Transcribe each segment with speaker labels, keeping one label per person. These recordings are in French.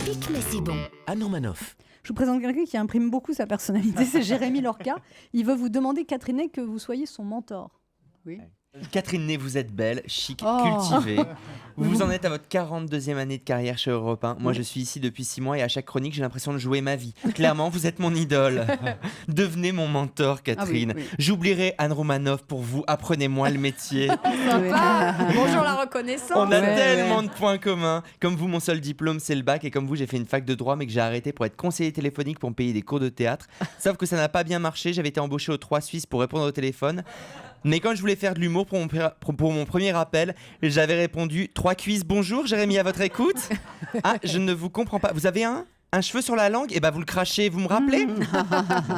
Speaker 1: pique mais c'est bon.
Speaker 2: Anne Romanoff.
Speaker 3: Je vous présente quelqu'un qui imprime beaucoup sa personnalité, c'est Jérémy Lorca. Il veut vous demander, Catherine, que vous soyez son mentor. Oui.
Speaker 4: Catherine Ney, vous êtes belle, chic,
Speaker 3: Oh.
Speaker 4: cultivée. Vous en êtes à votre 42e année de carrière chez Europe 1. Moi, je suis ici depuis 6 mois et à chaque chronique, j'ai l'impression de jouer ma vie. Clairement, vous êtes mon idole. Devenez mon mentor, Catherine.
Speaker 3: Ah oui, oui.
Speaker 4: J'oublierai Anne Romanoff pour vous. Apprenez-moi le métier.
Speaker 5: Bonjour la reconnaissance.
Speaker 4: On a
Speaker 3: Ouais,
Speaker 4: tellement de points communs. Comme vous, mon seul diplôme, c'est le bac. Et comme vous, j'ai fait une fac de droit, mais que j'ai arrêté pour être conseiller téléphonique pour me payer des cours de théâtre. Sauf que ça n'a pas bien marché. J'avais été embauché aux 3 Suisses pour répondre au téléphone. Mais quand je voulais faire de l'humour pour mon premier appel, j'avais répondu 3 cuisses, bonjour, Jérémy, à votre écoute. Ah, je ne vous comprends pas. Vous avez un cheveu sur la langue? Et bah vous le crachez, vous me rappelez?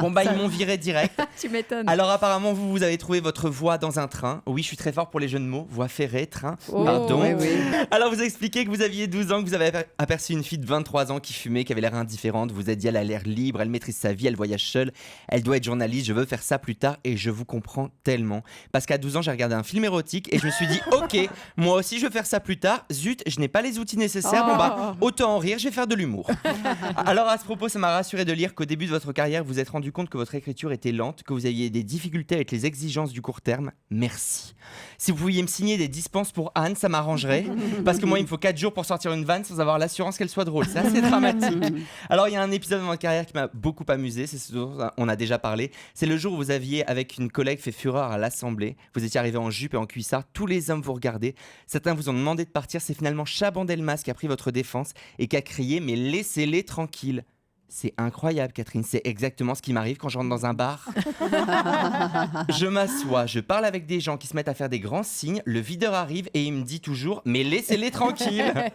Speaker 4: Bon bah ils m'ont viré direct.
Speaker 5: Tu m'étonnes.
Speaker 4: Alors apparemment vous avez trouvé votre voie dans un train. Oui, je suis très fort pour les jeux de mots. Voie ferrée, train,
Speaker 5: Oh,
Speaker 4: pardon.
Speaker 3: oui, oui.
Speaker 4: Alors vous expliquez que vous aviez 12 ans, que vous avez aperçu une fille de 23 ans qui fumait, qui avait l'air indifférente. Vous avez dit elle a l'air libre, elle maîtrise sa vie, elle voyage seule, elle doit être journaliste, je veux faire ça plus tard. Et je vous comprends tellement. Parce qu'à 12 ans j'ai regardé un film érotique et je me suis dit ok, moi aussi je veux faire ça plus tard. Zut, je n'ai pas les outils nécessaires. Bon bah autant en rire, je vais faire de l'humour. Alors à ce propos, ça m'a rassuré de lire qu'au début de votre carrière, vous vous êtes rendu compte que votre écriture était lente, que vous aviez des difficultés avec les exigences du court terme. Merci. Si vous pouviez me signer des dispenses pour Anne, ça m'arrangerait. Parce que moi, il me faut 4 jours pour sortir une vanne sans avoir l'assurance qu'elle soit drôle. C'est assez dramatique. Alors, il y a un épisode de votre carrière qui m'a beaucoup amusé. C'est ce dont on a déjà parlé. C'est le jour où vous aviez, avec une collègue, fait fureur à l'Assemblée. Vous étiez arrivé en jupe et en cuissard. Tous les hommes vous regardaient. Certains vous ont demandé de partir. C'est finalement Chaban-Delmas qui a pris votre défense et qui a crié « Mais laissez-les tranquilles !» C'est incroyable, Catherine. C'est exactement ce qui m'arrive quand je rentre dans un bar. Je m'assois, je parle avec des gens qui se mettent à faire des grands signes. Le videur arrive et il me dit toujours « Mais laissez-les tranquilles !»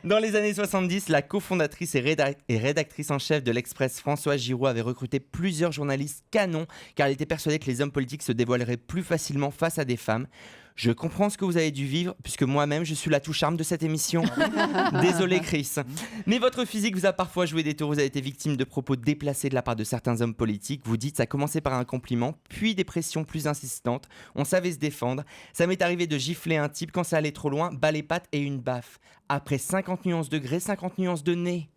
Speaker 4: Dans les années 70, la cofondatrice et rédactrice en chef de l'Express, Françoise Giroud, avait recruté plusieurs journalistes canons car elle était persuadée que les hommes politiques se dévoileraient plus facilement face à des femmes. Je comprends ce que vous avez dû vivre, puisque moi-même, je suis la touche-arme de cette émission. Désolé, Chris. Mais votre physique vous a parfois joué des tours. Vous avez été victime de propos déplacés de la part de certains hommes politiques. Vous dites, ça a commencé par un compliment, puis des pressions plus insistantes. On savait se défendre. Ça m'est arrivé de gifler un type quand ça allait trop loin, bas les pattes et une baffe. Après 50 nuances de gré, 50 nuances de nez.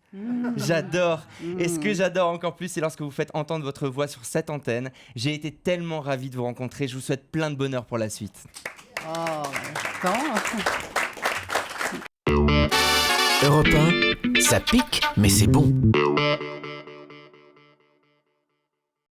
Speaker 4: J'adore. Et ce que j'adore encore plus, c'est lorsque vous faites entendre votre voix sur cette antenne. J'ai été tellement ravi de vous rencontrer. Je vous souhaite plein de bonheur pour la suite.
Speaker 3: Oh, attends.
Speaker 2: Europe 1, ça pique mais c'est bon.